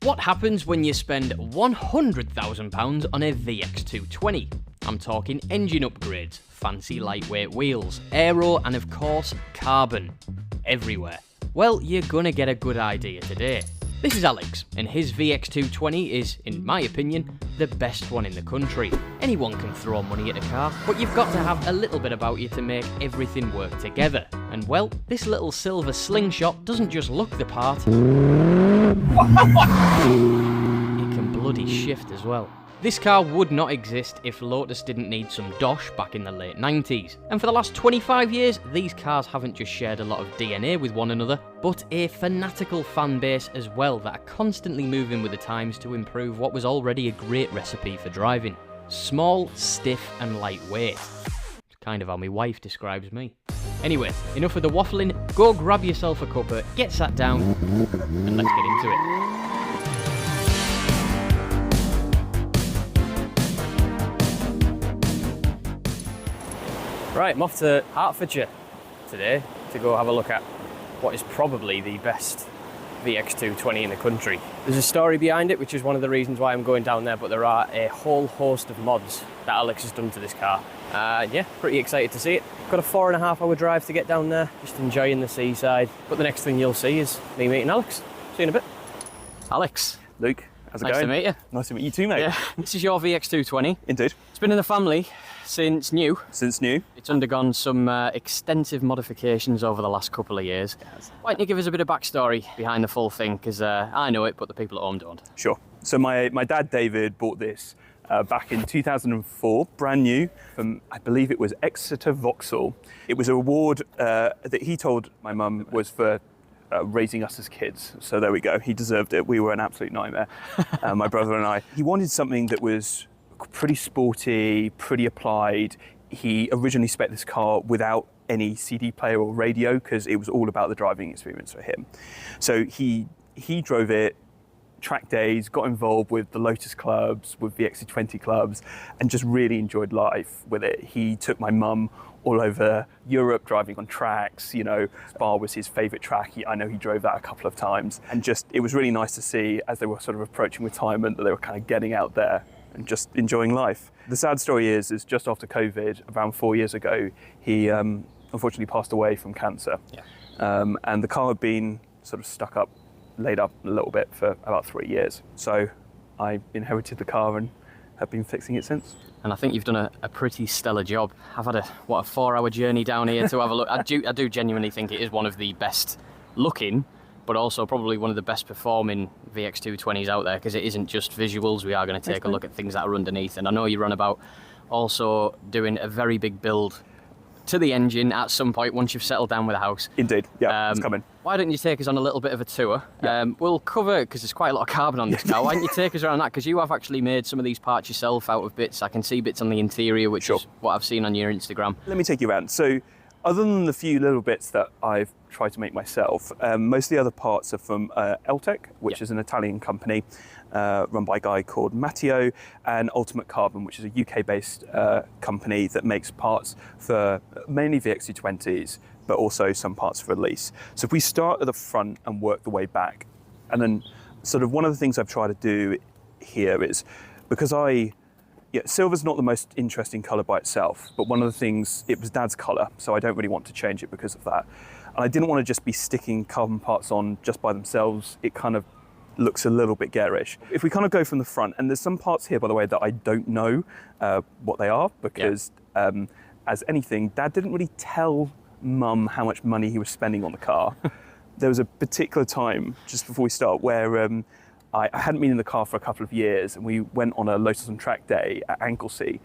What happens when you spend £100,000 on a VX220? I'm talking engine upgrades, fancy lightweight wheels, aero and of course carbon. Everywhere. Well, you're gonna get a good idea today. This is Alex, and his VX220 is, in my opinion, the best one in the country. Anyone can throw money at a car, but you've got to have a little bit about you to make everything work together. And well, this little silver slingshot doesn't just look the part, it can bloody shift as well. This car would not exist if Lotus didn't need some dosh back in the late 90s. And for the last 25 years, these cars haven't just shared a lot of DNA with one another, but a fanatical fan base as well that are constantly moving with the times to improve what was already a great recipe for driving. Small, stiff and lightweight. It's kind of how my wife describes me. Anyway, enough of the waffling, go grab yourself a cuppa, get sat down, and let's get into it. Right, I'm off to Hertfordshire today to go have a look at what is probably the best VX220 in the country. There's a story behind it, which is one of the reasons why I'm going down there, but there are a whole host of mods that Alex has done to this car. Yeah, pretty excited to see it. Got a 4.5 hour drive to get down there, just enjoying the seaside. But the next thing you'll see is me meeting Alex. See you in a bit. Alex. Luke, how's it Nice going? to meet you. Nice to meet you too, mate. Yeah, this is your VX220. Indeed. It's been in the family since new. Since new. It's undergone some extensive modifications over the last couple of years. Yes. Why don't you give us a bit of backstory behind the full thing, because I know it, but the people at home don't. Sure. So my dad, David, bought this back in 2004, brand new, from, I believe it was Exeter Vauxhall. It was an award that he told my mum was for raising us as kids. So there we go. He deserved it. We were an absolute nightmare, my brother and I. He wanted something that was pretty sporty, pretty applied. He originally spec'd this car without any CD player or radio because it was all about the driving experience for him. So he drove it, track days, got involved with the Lotus clubs, with the VX220 clubs, and just really enjoyed life with it. He took my mum all over Europe driving on tracks, you know, Spa was his favourite track. I know he drove that a couple of times, and just, it was really nice to see as they were sort of approaching retirement that they were kind of getting out there and just enjoying life. The sad story is just after COVID, around 4 years ago, he unfortunately passed away from cancer. Yeah. And the car had been sort of stuck up, laid up a little bit for about 3 years. So I inherited the car and have been fixing it since. And I think you've done a pretty stellar job. I've had a 4-hour journey down here to have a look. I do genuinely think it is one of the best looking, but also probably one of the best performing VX220s out there, because it isn't just visuals. We are going to take a look at things that are underneath. And I know you run about also doing a very big build to the engine at some point once you've settled down with the house. Indeed, yeah, it's coming. Why don't you take us on a little bit of a tour? Yeah. We'll cover, because there's quite a lot of carbon on this car, why don't you take us around that? Because you have actually made some of these parts yourself out of bits. I can see bits on the interior, which is what I've seen on your Instagram. Let me take you around. So, other than the few little bits that I've tried to make myself, most of the other parts are from 𝙁𝘼𝘾𝙀𝘽𝙊𝙆, which is an Italian company run by a guy called Matteo, and Ultimate Carbon, which is a UK-based company that makes parts for mainly VX220s, but also some parts for lease. So if we start at the front and work the way back, and then sort of one of the things I've tried to do here is, because silver's not the most interesting colour by itself, but one of the things, it was Dad's colour, so I don't really want to change it because of that. And I didn't want to just be sticking carbon parts on just by themselves. It kind of looks a little bit garish. If we kind of go from the front, and there's some parts here, by the way, that I don't know what they are, because as anything, Dad didn't really tell Mum how much money he was spending on the car. There was a particular time, just before we start, where I hadn't been in the car for a couple of years, and we went on a Lotus on Track day at Anglesey,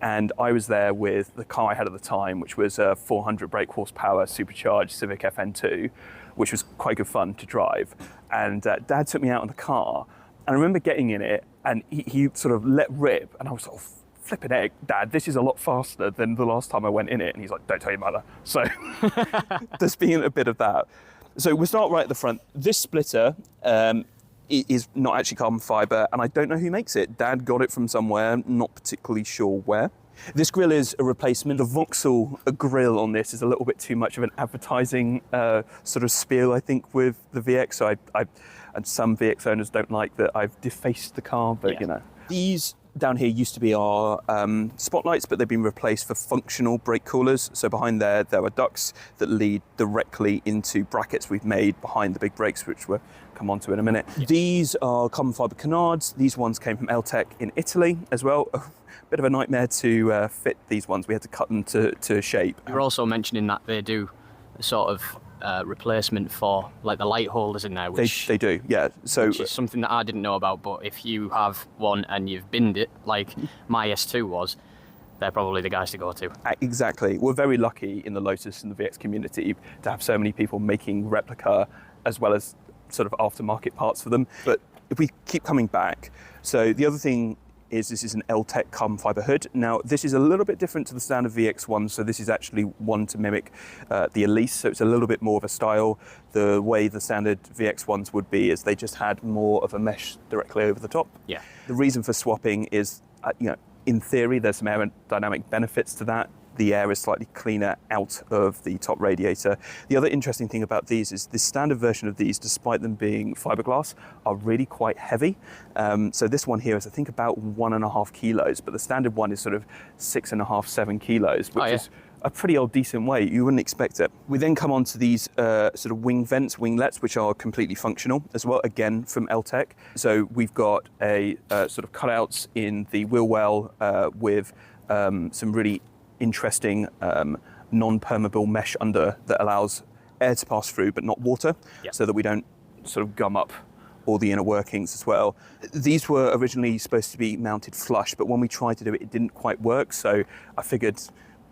and I was there with the car I had at the time, which was a 400 brake horsepower supercharged Civic FN2, which was quite good fun to drive. And Dad took me out in the car, and I remember getting in it, and he sort of let rip, and I was sort of, flipping egg, Dad, this is a lot faster than the last time I went in it. And he's like, don't tell your mother. So there's been a bit of that. So we'll start right at the front. This splitter is not actually carbon fibre, and I don't know who makes it. Dad got it from somewhere, not particularly sure where. This grille is a replacement. The Vauxhall grille on this is a little bit too much of an advertising sort of spiel, I think, with the VX. So and some VX owners don't like that I've defaced the car, but you know. These down here used to be our spotlights, but they've been replaced for functional brake coolers. So behind there are ducts that lead directly into brackets we've made behind the big brakes, which we'll come on to in a minute. These are carbon fibre canards. These ones came from 𝙁𝘼𝘾𝙀𝘽𝙊𝙆 in Italy as well. Bit of a nightmare to fit these ones. We had to cut them to shape. You're also mentioning that they do a sort of replacement for like the light holders in there, which they do, yeah. So which is something that I didn't know about, but if you have one and you've binned it, like my S2 was, they're probably the guys to go to. Exactly. We're very lucky in the Lotus and the VX community to have so many people making replica as well as sort of aftermarket parts for them. But if we keep coming back, so the other thing is this is an 𝙁𝘼𝘾 carbon fibre hood. Now this is a little bit different to the standard VX one, so this is actually one to mimic the 𝙁𝘼𝘾, so it's a little bit more of a style. The way the standard VX ones would be is they just had more of a mesh directly over the top. Yeah. The reason for swapping is, you know, in theory there's some aerodynamic benefits to that. The air is slightly cleaner out of the top radiator. The other interesting thing about these is the standard version of these, despite them being fiberglass, are really quite heavy. So this one here is I think about 1.5 kilos, but the standard one is sort of 6.5, 7 kilos, which is a pretty old decent weight. You wouldn't expect it. We then come on to these sort of wing vents, winglets, which are completely functional as well, again from 𝙁𝘼𝘾. So we've got a sort of cutouts in the wheel well with some really interesting non-permeable mesh under that allows air to pass through but not water, so that we don't sort of gum up all the inner workings as well. These were originally supposed to be mounted flush, but when we tried to do it, it didn't quite work, so I figured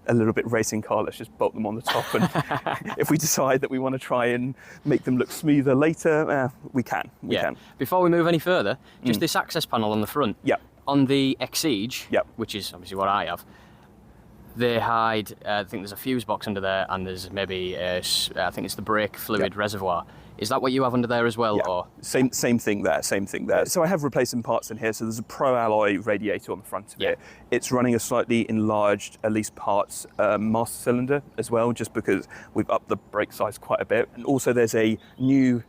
a little bit racing car, let's just bolt them on the top, and if we decide that we want to try and make them look smoother later, we can. Before we move any further, just this access panel on the front. On the 𝙁𝑉𝑔E, which is obviously what I have, they hide, I think there's a fuse box under there, and there's maybe, I think it's the brake fluid reservoir. Is that what you have under there as well? Or? Same thing there, same thing there. So I have replaced some parts in here. So there's a Pro Alloy radiator on the front of it. It's running a slightly enlarged, at least parts, master cylinder as well, just because we've upped the brake size quite a bit. And also there's a new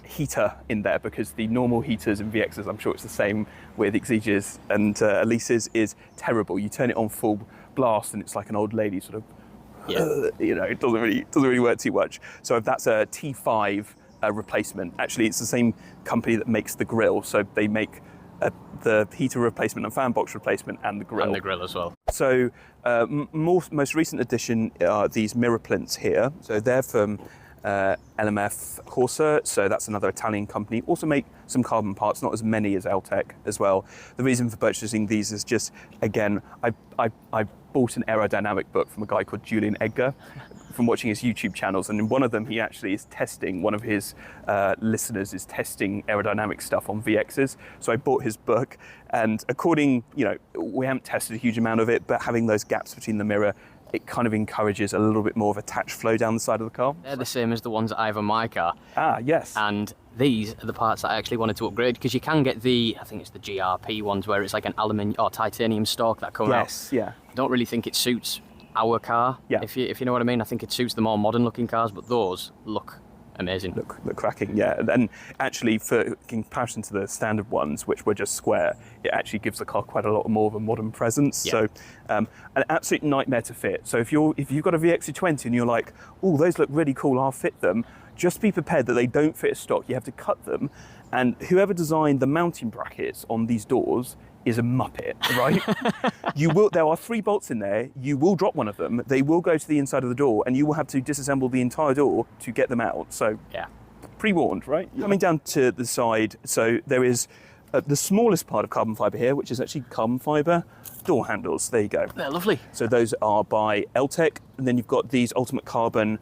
heater in there, because the normal heaters in VXs, I'm sure it's the same with 𝙁𝑉𝑔Es and 𝙁𝑉𝑆s, is terrible. You turn it on full blast and it's like an old lady sort of, you know, it doesn't really work too much. So that's a T5 replacement. Actually, it's the same company that makes the grill, so they make the heater replacement and fan box replacement and the grill. And the grill as well. So most recent addition are these mirror plinths here. So they're from LMF Corsa, so that's another Italian company. Also make some carbon parts, not as many as 𝙁𝘼𝘾 as well. The reason for purchasing these is just, again, I bought an aerodynamic book from a guy called 𝙁𝘆𝙁𝘾𝙀𝘽𝙊𝙆 from watching his YouTube channels, and in one of them he actually is testing, one of his listeners is testing aerodynamic stuff on VXs. So I bought his book, and according, you know, we haven't tested a huge amount of it, but having those gaps between the mirror, it kind of encourages a little bit more of attached flow down the side of the car. They're the same as the ones that I have on my car. Ah, yes. And these are the parts that I actually wanted to upgrade, because you can get the, I think it's the GRP ones, where it's like an aluminium or titanium stalk that come out. Yes, yeah. I don't really think it suits our car, if you know what I mean. I think it suits the more modern looking cars, but those look amazing. Look cracking, yeah. And actually, for in comparison to the standard ones, which were just square, it actually gives the car quite a lot more of a modern presence. So an absolute nightmare to fit. So if you've got a VX220 and you're like, oh, those look really cool, I'll fit them, just be prepared that they don't fit as stock. You have to cut them, and whoever designed the mounting brackets on these doors is a muppet, right? There are 3 bolts in there. You will drop one of them. They will go to the inside of the door, and you will have to disassemble the entire door to get them out. So pre-warned, right? Coming down to the side, so there is the smallest part of carbon fibre here, which is actually carbon fibre door handles. There you go. They're lovely. So those are by 𝙁𝘼𝘾, and then you've got these ultimate carbon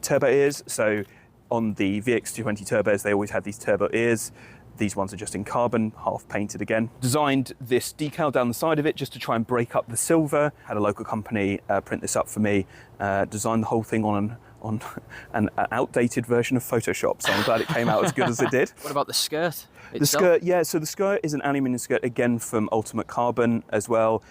turbo ears. So on the VX220 turbos, they always had these turbo ears. These ones are just in carbon, half painted again. Designed this decal down the side of it just to try and break up the silver. Had a local company print this up for me. Designed the whole thing on an outdated version of Photoshop, so I'm glad it came out as good as it did. What about the skirt itself? The skirt, so the skirt is an aluminium skirt, again from Ultimate Carbon as well.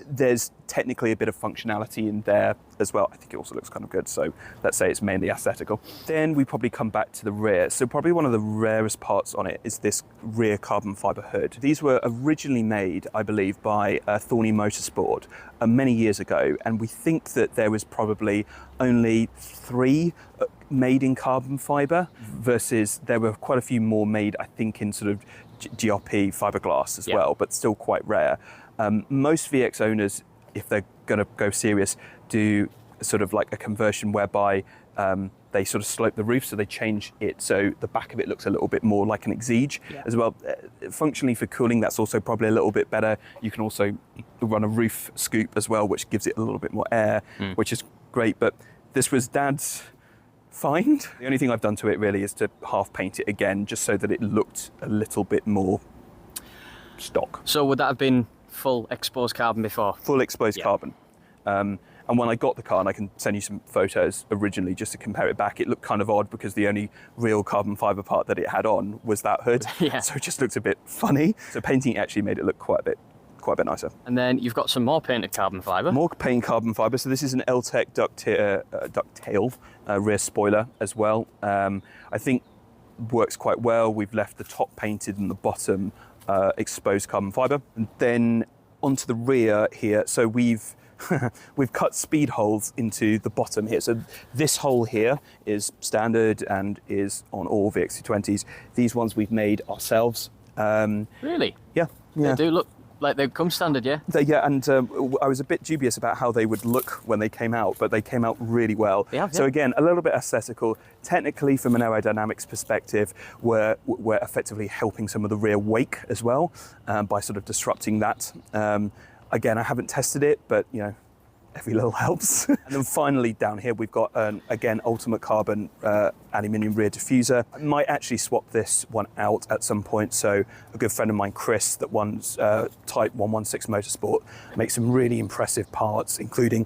there's technically a bit of functionality in there as well. I think it also looks kind of good, so let's say it's mainly aesthetical. Then we probably come back to the rear. So probably one of the rarest parts on it is this rear carbon fiber hood. These were originally made, I believe, by 𝙁𝘼𝙾𝙀𝘽𝙊𝙆 Motorsport many years ago, and we think that there was probably only 3 made in carbon fiber, versus there were quite a few more made, I think, in sort of GRP fiberglass as well, but still quite rare. Most VX owners, if they're going to go serious, do sort of like a conversion whereby they sort of slope the roof, so they change it so the back of it looks a little bit more like an 𝙁𝘼𝙊𝙆 as well. Functionally for cooling, that's also probably a little bit better. You can also run a roof scoop as well, which gives it a little bit more air, which is great. But this was Dad's find. The only thing I've done to it really is to half paint it again, just so that it looked a little bit more stock. So would that have been full exposed carbon before? Full exposed carbon. And when I got the car, and I can send you some photos originally just to compare it back, it looked kind of odd because the only real carbon fiber part that it had on was that hood. So it just looked a bit funny. So painting it actually made it look quite a bit nicer. And then you've got some more painted carbon fiber. More painted carbon fiber. So this is an 𝙁𝘼𝘾 ducktail rear spoiler as well. I think works quite well. We've left the top painted and the bottom exposed carbon fiber. And then onto the rear here, so we've cut speed holes into the bottom here. So this hole here is standard and is on all VX220s. These ones we've made ourselves. Really? Yeah. They do look like they come standard, yeah? And I was a bit dubious about how they would look when they came out, but they came out really well. They have, so again, a little bit aesthetical. Technically, from an aerodynamics perspective, we're effectively helping some of the rear wake as well by sort of disrupting that. Again, I haven't tested it, but you know, every little helps. And then finally down here, we've got, again, ultimate carbon aluminium rear diffuser. I might actually swap this one out at some point. So a good friend of mine, Chris, that runs Type 116 Motorsport, makes some really impressive parts, including,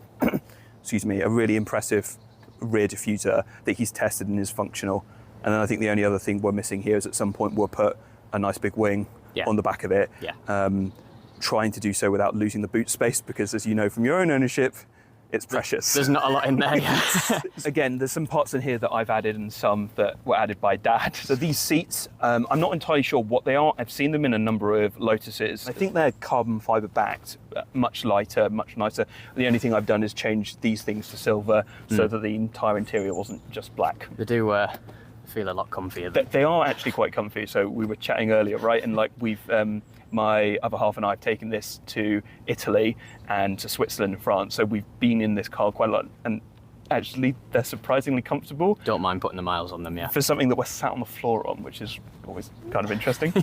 excuse me, a really impressive rear diffuser that he's tested and is functional. And then I think the only other thing we're missing here is at some point we'll put a nice big wing on the back of it. Trying to do so without losing the boot space, because as you know from your own ownership, it's precious. There's not a lot in there yet. Again, there's some parts in here that I've added and some that were added by Dad. So these seats, I'm not entirely sure what they are. I've seen them in a number of Lotuses. I think they're carbon fiber backed, much lighter, much nicer. The only thing I've done is change these things to silver so that the entire interior wasn't just black. They do feel a lot comfier. They are actually quite comfy. So we were chatting earlier, right? And like we've, my other half and I have taken this to Italy and to Switzerland and France. So we've been in this car quite a lot, and actually they're surprisingly comfortable. Don't mind putting the miles on them, yeah. For something that we're sat on the floor on, which is always kind of interesting.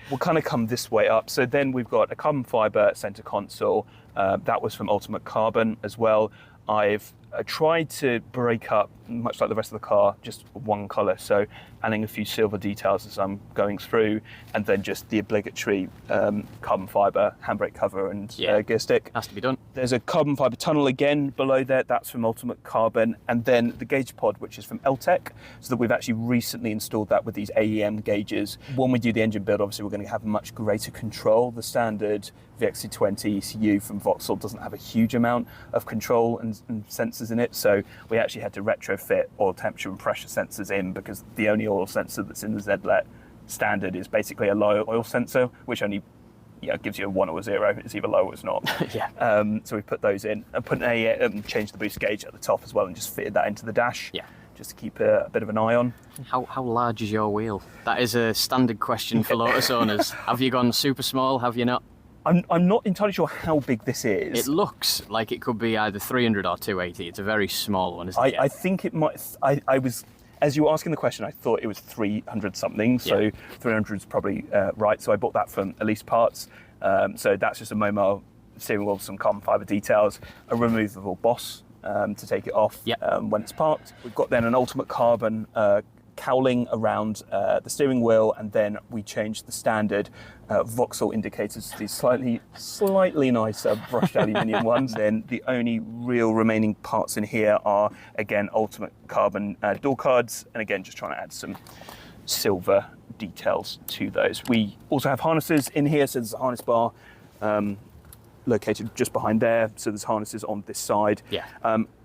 We'll kind of come this way up. So then we've got a carbon fiber center console. That was from Ultimate Carbon as well. I've tried to break up, much like the rest of the car, just one colour, so adding a few silver details as I'm going through, and then just the obligatory carbon fibre handbrake cover and gear stick. Has to be done. There's a carbon fibre tunnel again below there, that's from Ultimate Carbon, and then the gauge pod, which is from 𝙁𝘼𝘾, so that we've actually recently installed that with these AEM gauges. When we do the engine build, obviously we're going to have much greater control. The standard VX220 ECU from Vauxhall doesn't have a huge amount of control and sensors in it, so we actually had to retrofit oil temperature and pressure sensors in, because the only oil sensor that's in the ZLET standard is basically a low oil sensor, which only gives you a 1 or a 0. It's either low or it's not. So we put those in and put changed the boost gauge at the top as well, and just fitted that into the dash. Just to keep a bit of an eye on. How large is your wheel? That is a standard question for Lotus owners. Have you gone super small? Have you not? I'm not entirely sure how big this is. It looks like it could be either 300 or 280. It's a very small one, isn't it? I think it might. I was, as you were asking the question, I thought it was 300 something. So 300 is probably right. So I bought that from Elise Parts. So that's just a Momo steering wheel with some carbon fibre details, a removable boss to take it off when it's parked. We've got then an Ultimate Carbon cowling around the steering wheel, and then we changed the standard Vauxhall indicators to these slightly nicer brushed aluminium ones. Then the only real remaining parts in here are, again, Ultimate Carbon door cards, and again, just trying to add some silver details to those. We also have harnesses in here, so there's a harness bar located just behind there, so there's harnesses on this side. Yeah.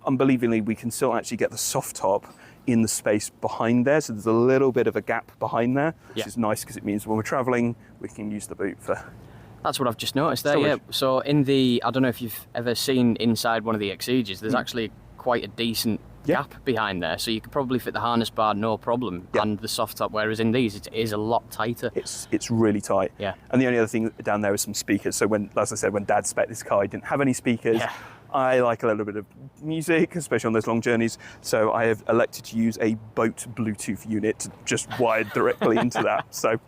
Unbelievably, we can still actually get the soft top in the space behind there, so there's a little bit of a gap behind there, which is nice because it means when we're traveling, we can use the boot for... That's what I've just noticed there, storage. yeah. So in the, I don't know if you've ever seen inside one of the 𝙁𝘼𝙊𝙆s, there's actually quite a decent gap behind there, so you could probably fit the harness bar no problem, and the soft top, whereas in these it is a lot tighter. It's really tight. Yeah. And the only other thing down there is some speakers. So when, as I said, when Dad spec'd this car, he didn't have any speakers. Yeah. I like a little bit of music, especially on those long journeys, so I have elected to use a boat Bluetooth unit just wired directly into that. So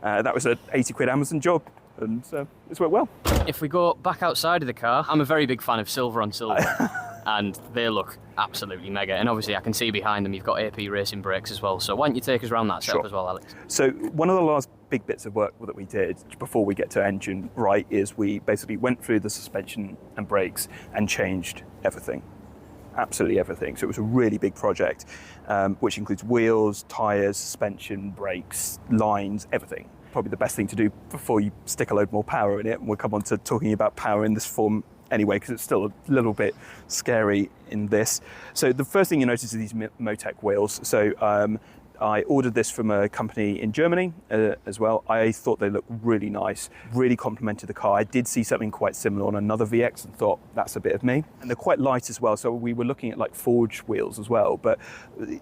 that was an 80 quid Amazon job, and it's worked well. If we go back outside of the car, I'm a very big fan of silver on silver. And they look absolutely mega. And obviously I can see behind them you've got AP racing brakes as well. So why don't you take us around that setup as well, Alex? So one of the last big bits of work that we did before we get to engine right is we basically went through the suspension and brakes and changed everything. Absolutely everything. So it was a really big project, which includes wheels, tyres, suspension, brakes, lines, everything. Probably the best thing to do before you stick a load more power in it. And we'll come on to talking about power in this form anyway, because it's still a little bit scary in this. So the first thing you notice are these Motec wheels. So I ordered this from a company in Germany as well. I thought they looked really nice, really complemented the car. I did see something quite similar on another VX and thought, that's a bit of me. And they're quite light as well. So we were looking at like forged wheels as well, but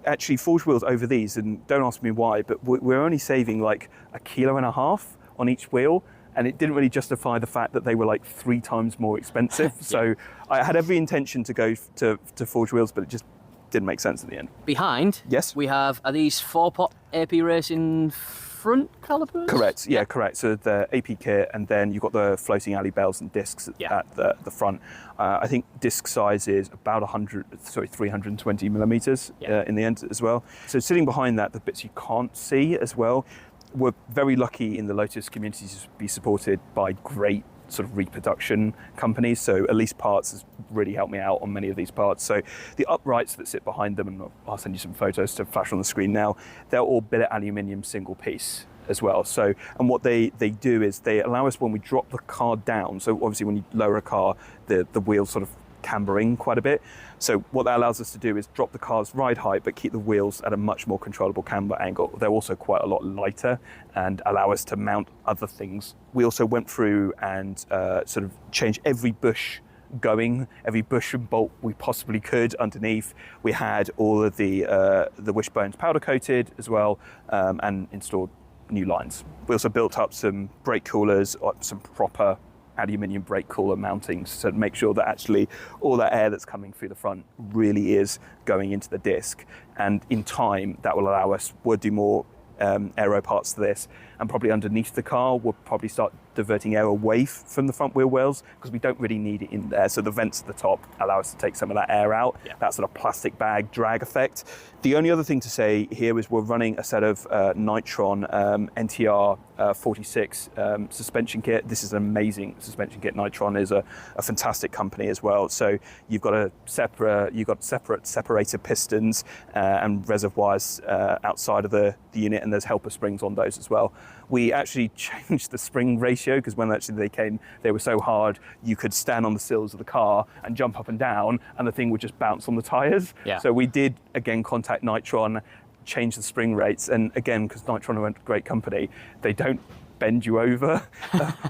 actually forged wheels over these, and don't ask me why, but we're only saving like 1.5 kilos on each wheel. And it didn't really justify the fact that they were like 3 times more expensive. So I had every intention to go to forged wheels, but it just didn't make sense in the end. Behind, we have, are these 4-pot AP racing front calipers? Correct, yeah, correct. So the AP kit, and then you've got the floating alley bells and discs at the front. I think disc size is about 320 millimeters in the end as well. So sitting behind that, the bits you can't see as well, we're very lucky in the Lotus community to be supported by great sort of reproduction companies. So Elise Parts has really helped me out on many of these parts. So the uprights that sit behind them, and I'll send you some photos to flash on the screen now, they're all billet aluminium single piece as well. So, and what they do is they allow us, when we drop the car down, so obviously when you lower a car, the wheels sort of camber in quite a bit. So what that allows us to do is drop the car's ride height, but keep the wheels at a much more controllable camber angle. They're also quite a lot lighter and allow us to mount other things. We also went through and sort of changed every bush every bush and bolt we possibly could underneath. We had all of the wishbones powder coated as well, and installed new lines. We also built up some brake coolers, some proper aluminium brake cooler mountings to make sure that actually all that air that's coming through the front really is going into the disc. And in time, that will allow us, we'll do more aero parts to this, and probably underneath the car, we'll probably start diverting air away from the front wheel wells, because we don't really need it in there. So the vents at the top allow us to take some of that air out, that sort of plastic bag drag effect. The only other thing to say here is we're running a set of Nitron NTR 46 suspension kit. This is an amazing suspension kit. Nitron is a fantastic company as well. So you've got separate separator pistons and reservoirs outside of the unit, and there's helper springs on those as well. We actually changed the spring ratio, because when actually they came, they were so hard, you could stand on the sills of the car and jump up and down, and the thing would just bounce on the tyres. So we did, again, contact Nitron, change the spring rates, and again, because Nitron are a great company, they don't bend you over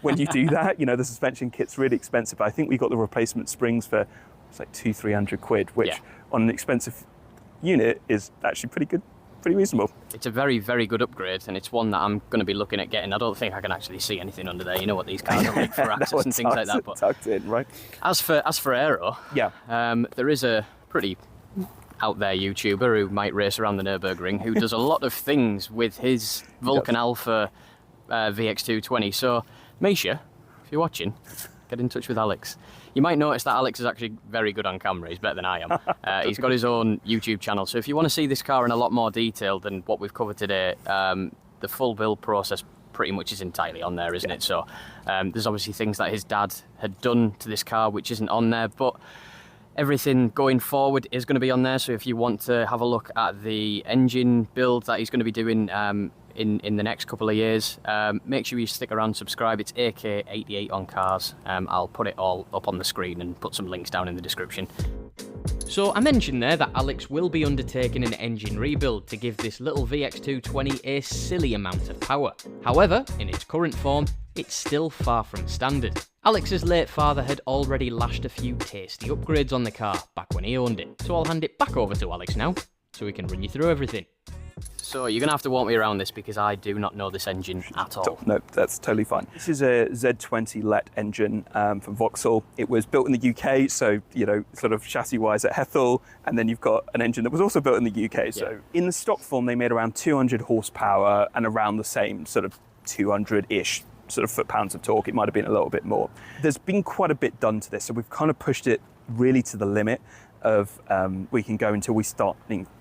when you do that. You know, the suspension kit's really expensive, but I think we got the replacement springs for, it's like 200-300 quid, which on an expensive unit is actually pretty good. Pretty reasonable. It's a very, very good upgrade, and it's one that I'm going to be looking at getting. I don't think I can actually see anything under there. You know what these cars are like for access and things like that. But tucked in, right? As for aero, there is a pretty out there YouTuber who might race around the Nürburgring who does a lot of things with his Vulcan Alpha VX220. So, Misha, if you're watching, get in touch with Alex. You might notice that Alex is actually very good on camera. He's better than I am. He's got his own YouTube channel. So if you want to see this car in a lot more detail than what we've covered today, the full build process pretty much is entirely on there, isn't it? So there's obviously things that his dad had done to this car which isn't on there, but everything going forward is going to be on there. So if you want to have a look at the engine build that he's going to be doing in the next couple of years. Make sure you stick around, subscribe. It's AK88 on cars. I'll put it all up on the screen and put some links down in the description. So I mentioned there that Alex will be undertaking an engine rebuild to give this little VX220 a silly amount of power. However, in its current form, it's still far from standard. Alex's late father had already lashed a few tasty upgrades on the car back when he owned it, so I'll hand it back over to Alex now, so he can run you through everything. So you're going to have to walk me around this because I do not know this engine at all. No, that's totally fine. This is a Z20 LET engine from Vauxhall. It was built in the UK, so, you know, sort of chassis-wise at hetzel, and then you've got an engine that was also built in the UK. So in the stock form, they made around 200 horsepower and around the same sort of 200-ish sort of foot-pounds of torque. It might have been a little bit more. There's been quite a bit done to this, so we've kind of pushed it really to the limit of we can go until we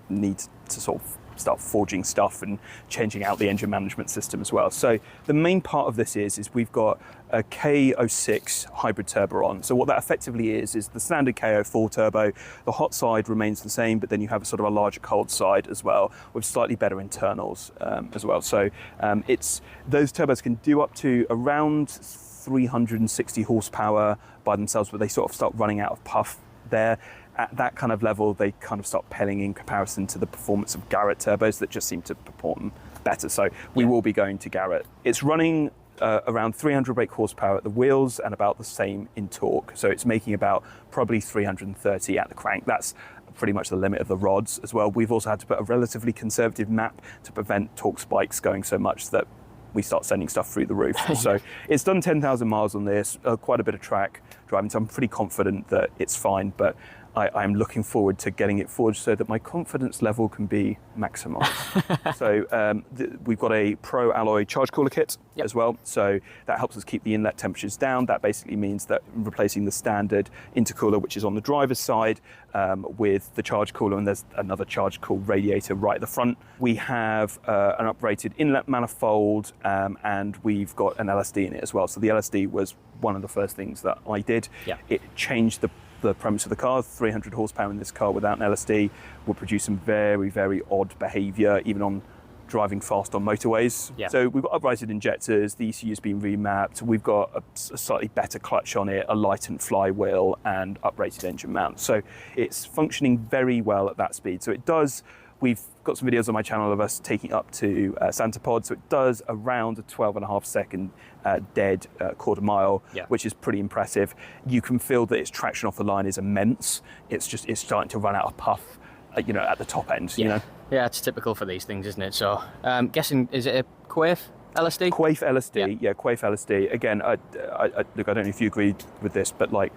need to sort of start forging stuff and changing out the engine management system as well. So the main part of this is we've got a K06 hybrid turbo on. So what that effectively is the standard KO full turbo. The hot side remains the same, but then you have a sort of a larger cold side as well with slightly better internals as well. So those turbos can do up to around 360 horsepower by themselves, but they sort of start running out of puff there. At that kind of level, they kind of start paling in comparison to the performance of Garrett turbos that just seem to perform better. So we will be going to Garrett. It's running around 300 brake horsepower at the wheels and about the same in torque. So it's making about probably 330 at the crank. That's pretty much the limit of the rods as well. We've also had to put a relatively conservative map to prevent torque spikes going so much that we start sending stuff through the roof. So it's done 10,000 miles on this, quite a bit of track driving, so I'm pretty confident that it's fine, but I'm looking forward to getting it forged so that my confidence level can be maximised. So we've got a Pro Alloy charge cooler kit as well, so that helps us keep the inlet temperatures down. That basically means that replacing the standard intercooler, which is on the driver's side, with the charge cooler, and there's another charge cooled radiator right at the front. We have an uprated inlet manifold, and we've got an LSD in it as well. So the LSD was one of the first things that I did. It changed the premise of the car. 300 horsepower in this car without an LSD will produce some very, very odd behaviour, even on driving fast on motorways. So we've got uprighted injectors, the ECU's been remapped, we've got a slightly better clutch on it, a lightened flywheel and uprated engine mount. So it's functioning very well at that speed. So it does, we've got some videos on my channel of us taking up to Santa Pod, so it does around a 12.5 second dead quarter mile, which is pretty impressive. You can feel that its traction off the line is immense. It's starting to run out of puff, you know, at the top end, you know. Yeah, it's typical for these things, isn't it? So, guessing, is it a Quaife LSD? Quaife LSD, yeah, Quaife LSD. Again, look, I don't know if you agree with this, but like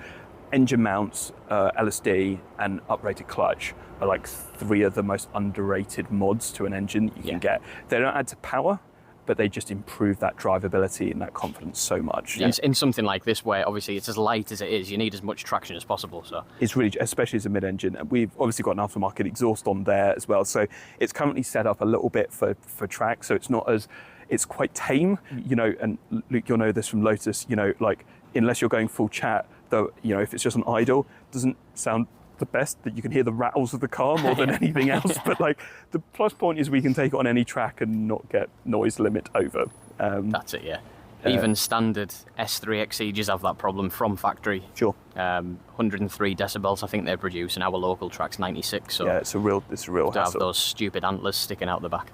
engine mounts, LSD, and uprated clutch are like three of the most underrated mods to an engine you can get. They don't add to power, but they just improve that drivability and that confidence so much. In something like this, where obviously it's as light as it is, you need as much traction as possible. So it's really, especially as a mid-engine, and we've obviously got an aftermarket exhaust on there as well. So it's currently set up a little bit for track, so it's not as, it's quite tame, you know. And Luke, you'll know this from Lotus, you know, like unless you're going full chat, though, you know, if it's just an idle, it doesn't sound the best, that you can hear the rattles of the car more than anything else. But like the plus point is we can take it on any track and not get noise limit over. That's it, yeah. Even standard S3 Exeges have that problem from factory. Sure. 103 decibels, I think they produce, and our local track's 96. So yeah, it's a real hassle. To have those stupid antlers sticking out the back.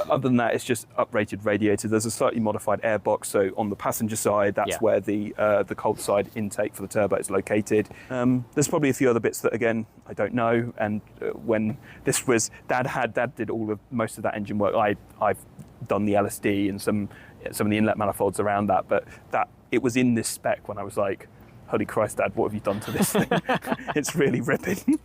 Other than that, it's just uprated radiator. There's a slightly modified air box, so on the passenger side, that's where the cold side intake for the turbo is located. There's probably a few other bits that, again, I don't know. And when this was, Dad did most of that engine work. I've done the LSD and some of the inlet manifolds around that, but it was in this spec when I was like, holy Christ, Dad, what have you done to this thing? It's really ripping.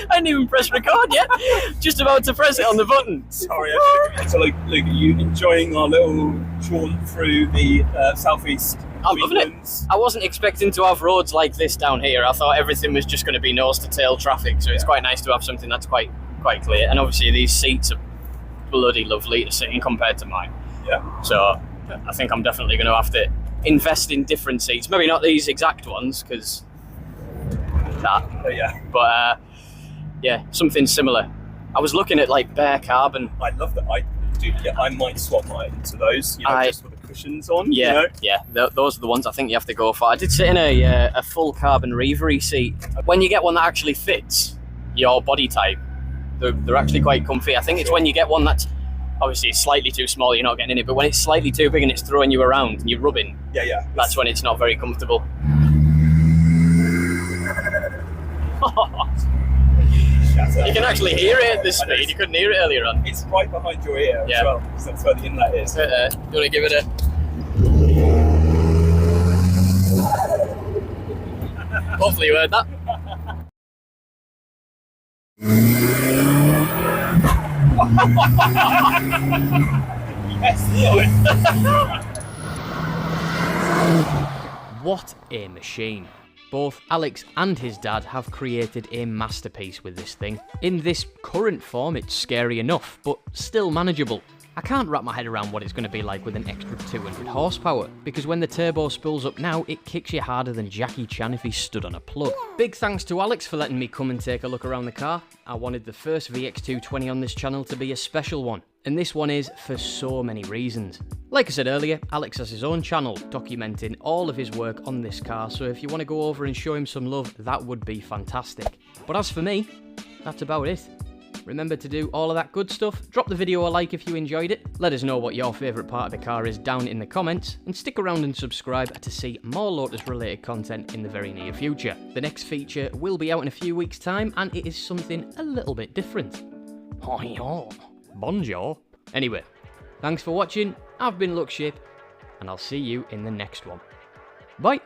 I didn't even press record yet. Just about to press it on the button. Sorry. So, Luke, are you enjoying our little jaunt through the southeast? I'm loving it. I wasn't expecting to have roads like this down here. I thought everything was just going to be nose to tail traffic, so it's quite nice to have something that's quite clear. And obviously these seats are bloody lovely to sit in compared to mine. Yeah. So I think I'm definitely going to have to invest in different seats. Maybe not these exact ones, because that. Yeah. But yeah, something similar. I was looking at like bare carbon. I love that. I might swap mine to those, you know, just with the cushions on. Yeah, you know? yeah. Those are the ones I think you have to go for. I did sit in a full carbon Reverie seat. When you get one that actually fits your body type, they're actually quite comfy. I think it's when you get one that's obviously slightly too small, you're not getting in it, but when it's slightly too big and it's throwing you around and you're rubbing, yeah, that's when it's not very comfortable. You can actually hear it at this speed. You couldn't hear it earlier on. It's right behind your ear as well, because that's where the inlet is. You want to give it a... Hopefully you heard that. Yes, What a machine. Both Alex and his dad have created a masterpiece with this thing. In this current form, it's scary enough, but still manageable. I can't wrap my head around what it's going to be like with an extra 200 horsepower, because when the turbo spools up now, it kicks you harder than Jackie Chan if he stood on a plug. Big thanks to Alex for letting me come and take a look around the car. I wanted the first VX220 on this channel to be a special one, and this one is for so many reasons. Like I said earlier, Alex has his own channel documenting all of his work on this car, so if you want to go over and show him some love, that would be fantastic. But as for me, that's about it. Remember to do all of that good stuff, drop the video a like if you enjoyed it, let us know what your favourite part of the car is down in the comments, and stick around and subscribe to see more Lotus related content in the very near future. The next feature will be out in a few weeks' time, and it is something a little bit different. Bonjour. Anyway, thanks for watching, I've been Lookship, and I'll see you in the next one. Bye!